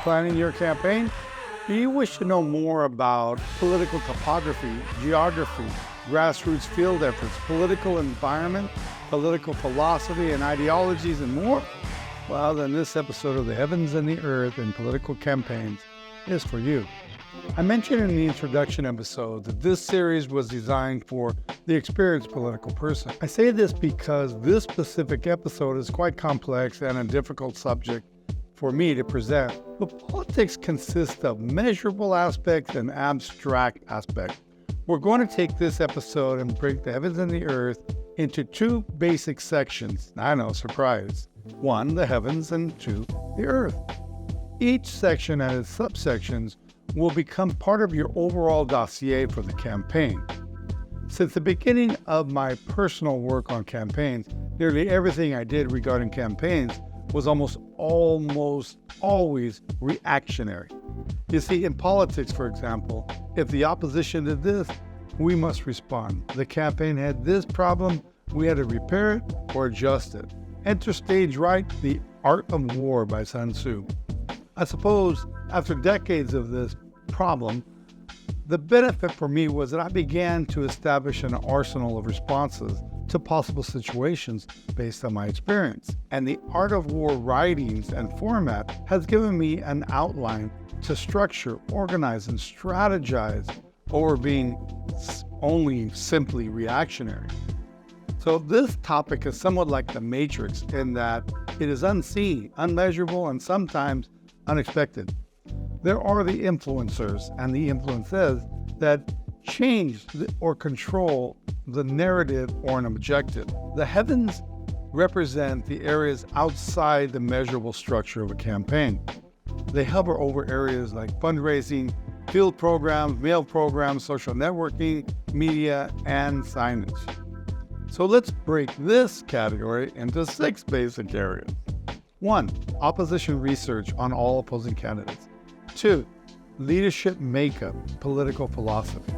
planning your campaign? Do you wish to know more about political topography, geography, grassroots field efforts, political environment, political philosophy and ideologies, and more? Well, then this episode of The Heavens and the Earth in Political Campaigns is for you. I mentioned in the introduction episode that this series was designed for the experienced political person. I say this because this specific episode is quite complex and a difficult subject for me to present. But politics consists of measurable aspects and abstract aspects. We're going to take this episode and break the heavens and the earth into two basic sections. I know, surprise. One, the heavens, and two, the earth. Each section and its subsections will become part of your overall dossier for the campaign. Since the beginning of my personal work on campaigns, nearly everything I did regarding campaigns was almost always reactionary. You see, in politics, for example, if the opposition did this, we must respond. The campaign had this problem, we had to repair it or adjust it. Enter stage right, The Art of War by Sun Tzu. I suppose after decades of this problem, the benefit for me was that I began to establish an arsenal of responses to possible situations based on my experience. And the Art of War writings and format has given me an outline to structure, organize, and strategize over being only simply reactionary. So this topic is somewhat like the Matrix in that it is unseen, unmeasurable, and sometimes unexpected. There are the influencers and the influences that change or control the narrative or an objective. The heavens represent the areas outside the measurable structure of a campaign. They hover over areas like fundraising, field programs, mail programs, social networking, media, and signage. So let's break this category into 6 basic areas. 1. Opposition research on all opposing candidates. 2. Leadership makeup, political philosophy.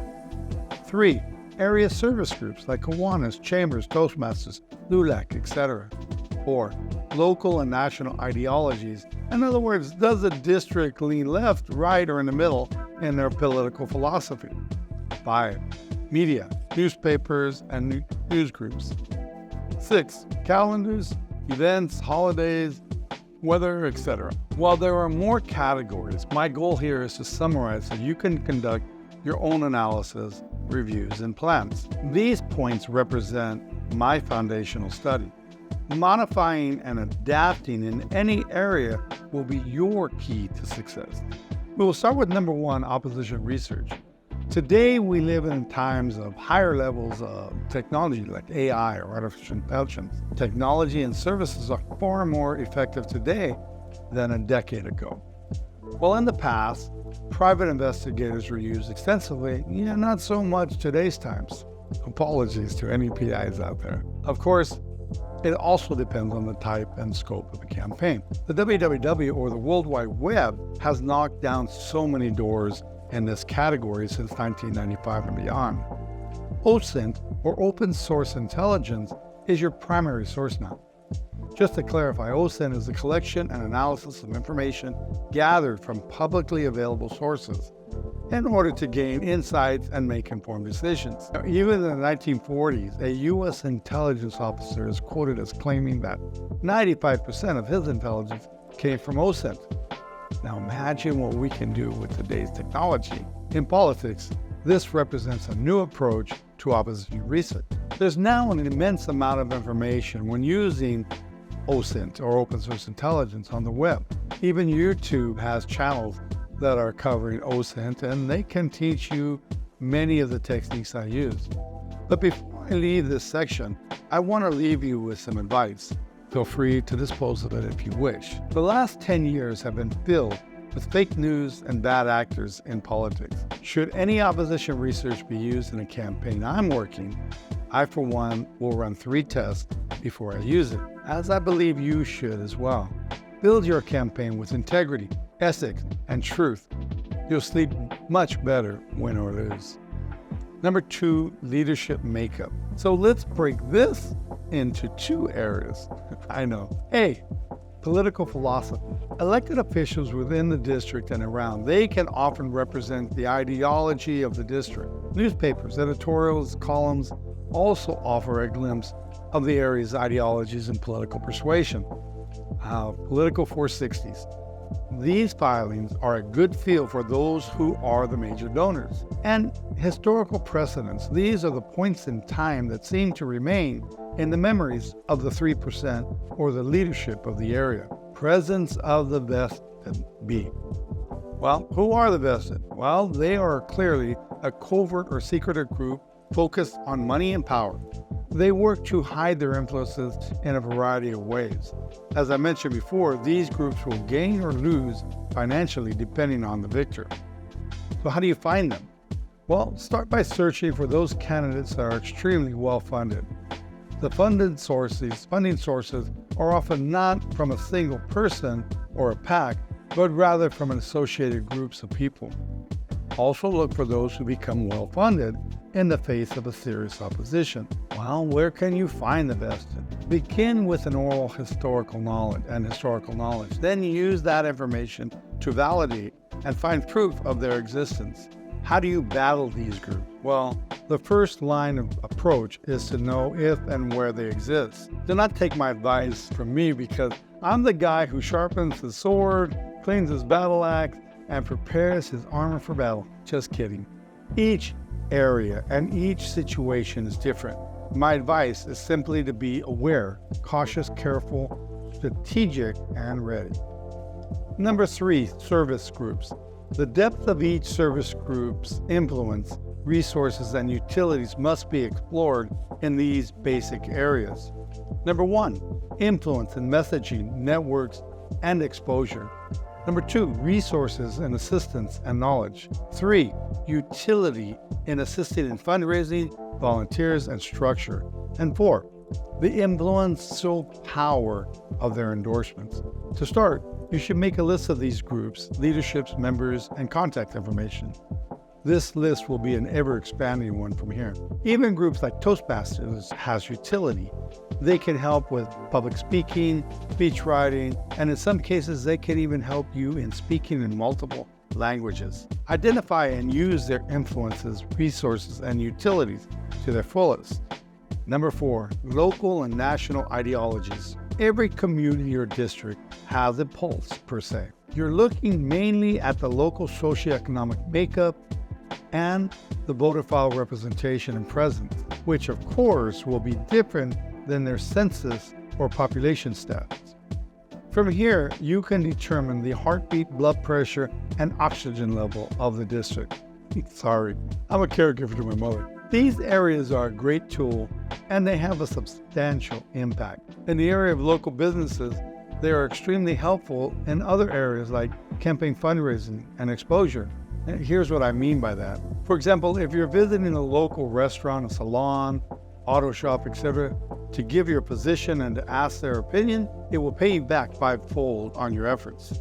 3. Area service groups like Kiwanis, Chambers, Toastmasters, LULAC, etc. 4. Local and national ideologies. In other words, does a district lean left, right, or in the middle in their political philosophy? 5. Media, newspapers, and news groups. 6. Calendars, events, holidays, weather, etc. While there are more categories, my goal here is to summarize so you can conduct your own analysis, reviews, and plans. These points represent my foundational study. Modifying and adapting in any area will be your key to success. We will start with number 1, opposition research. Today, we live in times of higher levels of technology like AI or artificial intelligence. Technology and services are far more effective today than a decade ago. While in the past, private investigators were used extensively, not so much today's times. Apologies to any PIs out there. Of course, it also depends on the type and scope of the campaign. The www, or the World Wide Web, has knocked down so many doors in this category since 1995 and beyond. OSINT, or Open Source Intelligence, is your primary source now. Just to clarify, OSINT is the collection and analysis of information gathered from publicly available sources in order to gain insights and make informed decisions. Now, even in the 1940s, a U.S. intelligence officer is quoted as claiming that 95% of his intelligence came from OSINT. Now imagine what we can do with today's technology. In politics, this represents a new approach to opposition research. There's now an immense amount of information when using OSINT, or Open Source Intelligence, on the web. Even YouTube has channels that are covering OSINT, and they can teach you many of the techniques I use. But before I leave this section, I want to leave you with some advice. Feel free to dispose of it if you wish. The last 10 years have been filled with fake news and bad actors in politics. Should any opposition research be used in a campaign I'm working, I, for one, will run 3 tests before I use it, as I believe you should as well. Build your campaign with integrity, ethics, and truth. You'll sleep much better, win or lose. Number 2, leadership makeup. So let's break this into 2 areas. I know. A, Political philosophy. Elected officials within the district and around, they can often represent the ideology of the district. Newspapers, editorials, columns also offer a glimpse of the area's ideologies and political persuasion. Political 460s. These filings are a good feel for those who are the major donors. And historical precedents. These are the points in time that seem to remain in the memories of the 3% or the leadership of the area. Presence of the vested be. Well, who are the vested? Well, they are clearly a covert or secretive group focused on money and power. They work to hide their influences in a variety of ways. As I mentioned before, these groups will gain or lose financially depending on the victor. So how do you find them? Well, start by searching for those candidates that are extremely well funded. The funding sources are often not from a single person or a PAC, but rather from an associated groups of people. Also look for those who become well funded in the face of a serious opposition. Well, where can you find the vested? Begin with an oral historical knowledge. Then use that information to validate and find proof of their existence. How do you battle these groups? Well, the first line of approach is to know if and where they exist. Do not take my advice from me because I'm the guy who sharpens his sword, cleans his battle axe, and prepares his armor for battle. Just kidding. Each area and each situation is different. My advice is simply to be aware, cautious, careful, strategic, and ready. Number 3, service groups. The depth of each service group's influence, resources, and utilities must be explored in these basic areas. Number 1, influence in messaging, networks, and exposure. Number 2, resources and assistance and knowledge. 3, utility in assisting in fundraising, volunteers, and structure. And 4, the influential power of their endorsements. To start, you should make a list of these groups, leaderships, members, and contact information. This list will be an ever-expanding one from here. Even groups like Toastmasters has utility. They can help with public speaking, speech writing, and in some cases, they can even help you in speaking in multiple languages. Identify and use their influences, resources, and utilities to their fullest. Number 4, local and national ideologies. Every community or district has a pulse, per se. You're looking mainly at the local socioeconomic makeup and the voter file representation and presence, which of course will be different than their census or population stats. From here, you can determine the heartbeat, blood pressure, and oxygen level of the district. Sorry, I'm a caregiver to my mother. These areas are a great tool and they have a substantial impact. In the area of local businesses, they are extremely helpful in other areas like campaign fundraising and exposure. And here's what I mean by that. For example, if you're visiting a local restaurant, a salon, auto shop, etc., to give your position and to ask their opinion, it will pay you back 5-fold on your efforts.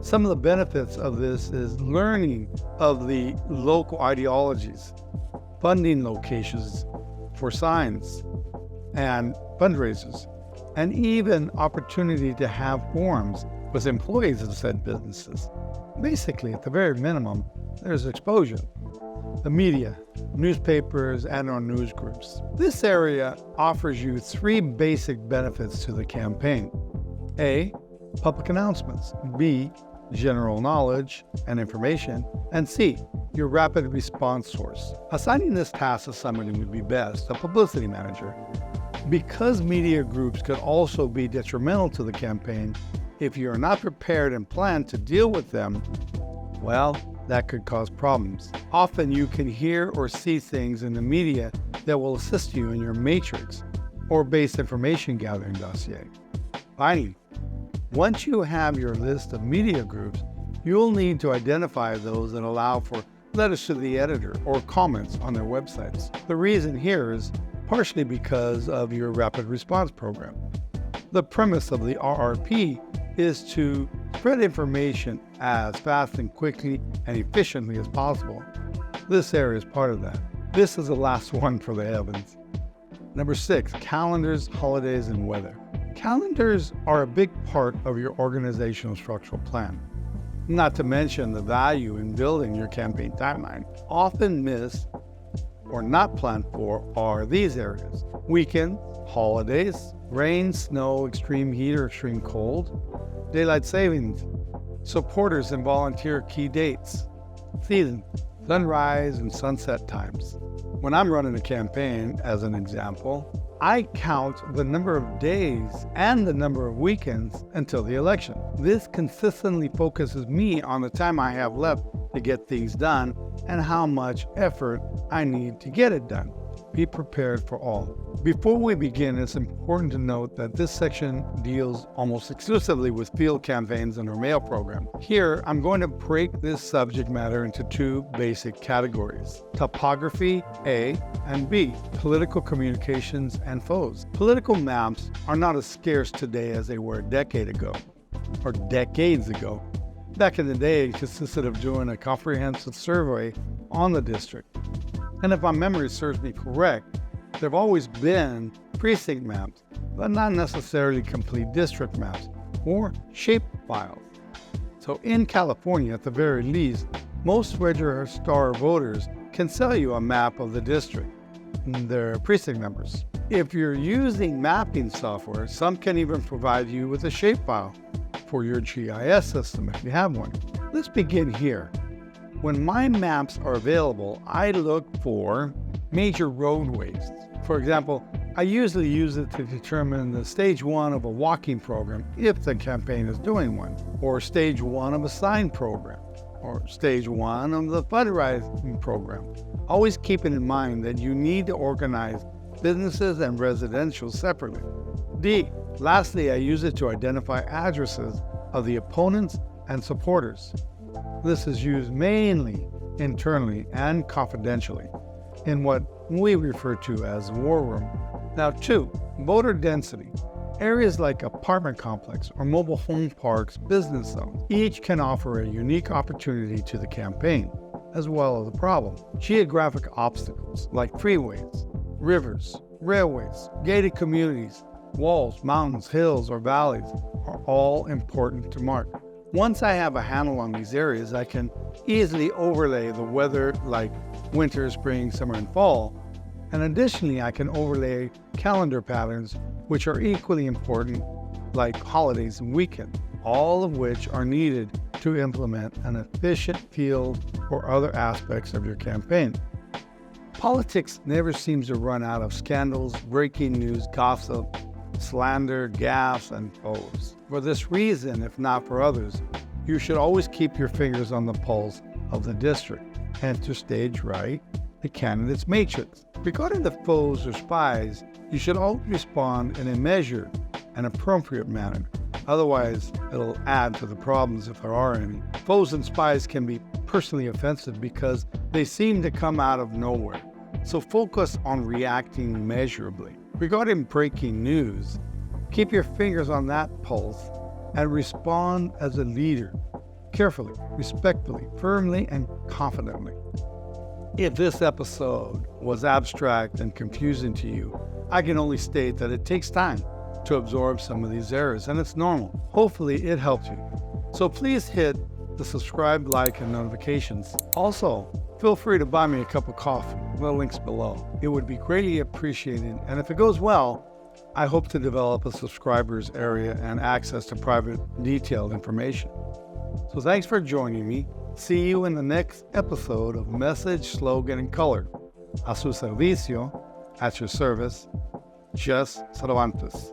Some of the benefits of this is learning of the local ideologies, funding locations for signs and fundraisers, and even opportunity to have forums with employees of said businesses. Basically, at the very minimum, there's exposure. The media, newspapers, and our news groups. This area offers you 3 basic benefits to the campaign. A, public announcements. B, general knowledge and information. And C, your rapid response source. Assigning this task to somebody would be best, a publicity manager. Because media groups could also be detrimental to the campaign, if you are not prepared and plan to deal with them, well, that could cause problems. Often you can hear or see things in the media that will assist you in your matrix or base information gathering dossier. Finally, once you have your list of media groups, you'll need to identify those that allow for letters to the editor or comments on their websites. The reason here is partially because of your rapid response program. The premise of the RRP is to spread information as fast and quickly and efficiently as possible. This area is part of that. This is the last one for the heavens. Number 6, calendars, holidays, and weather. Calendars are a big part of your organizational structural plan. Not to mention the value in building your campaign timeline. Often missed or not planned for are these areas: weekends, holidays, rain, snow, extreme heat or extreme cold, daylight savings, supporters and volunteer key dates, season, sunrise and sunset times. When I'm running a campaign, as an example, I count the number of days and the number of weekends until the election. This consistently focuses me on the time I have left to get things done and how much effort I need to get it done. Be prepared for all. Before we begin, it's important to note that this section deals almost exclusively with field campaigns in our mail program. Here, I'm going to break this subject matter into two basic categories: topography A and B, political communications and foes. Political maps are not as scarce today as they were a decade ago, or decades ago. Back in the day, it consisted of doing a comprehensive survey on the district. And if my memory serves me correct, there have always been precinct maps, but not necessarily complete district maps or shape files. So in California, at the very least, most registrar voters can sell you a map of the district and their precinct numbers. If you're using mapping software, some can even provide you with a shapefile for your GIS system if you have one. Let's begin here. When my maps are available, I look for major roadways. For example, I usually use it to determine the stage 1 of a walking program if the campaign is doing one, or stage 1 of a sign program, or stage 1 of the fundraising program. Always keeping in mind that you need to organize businesses and residential separately. D, lastly, I use it to identify addresses of the opponents and supporters. This is used mainly internally and confidentially in what we refer to as war room. Now 2, voter density. Areas like apartment complex or mobile home parks, business zones, each can offer a unique opportunity to the campaign, as well as a problem. Geographic obstacles like freeways, rivers, railways, gated communities, walls, mountains, hills, or valleys are all important to mark. Once I have a handle on these areas, I can easily overlay the weather like winter, spring, summer, and fall. And additionally, I can overlay calendar patterns, which are equally important, like holidays and weekends, all of which are needed to implement an efficient field or other aspects of your campaign. Politics never seems to run out of scandals, breaking news, gossip, slander, gaffes, and foes. For this reason, if not for others, you should always keep your fingers on the pulse of the district and to stage right the candidate's matrix. Regarding the foes or spies, you should always respond in a measured and appropriate manner. Otherwise, it'll add to the problems if there are any. Foes and spies can be personally offensive because they seem to come out of nowhere. So focus on reacting measurably. Regarding breaking news, keep your fingers on that pulse and respond as a leader, carefully, respectfully, firmly, and confidently. If this episode was abstract and confusing to you, I can only state that it takes time to absorb some of these errors, and it's normal. Hopefully it helped you. So please hit the subscribe, like, and notifications. Also, feel free to buy me a cup of coffee. The link's below. It would be greatly appreciated, and if it goes well, I hope to develop a subscribers area and access to private, detailed information. So thanks for joining me. See you in the next episode of Message, Slogan, and Color. A su servicio, at your service, Just Cervantes.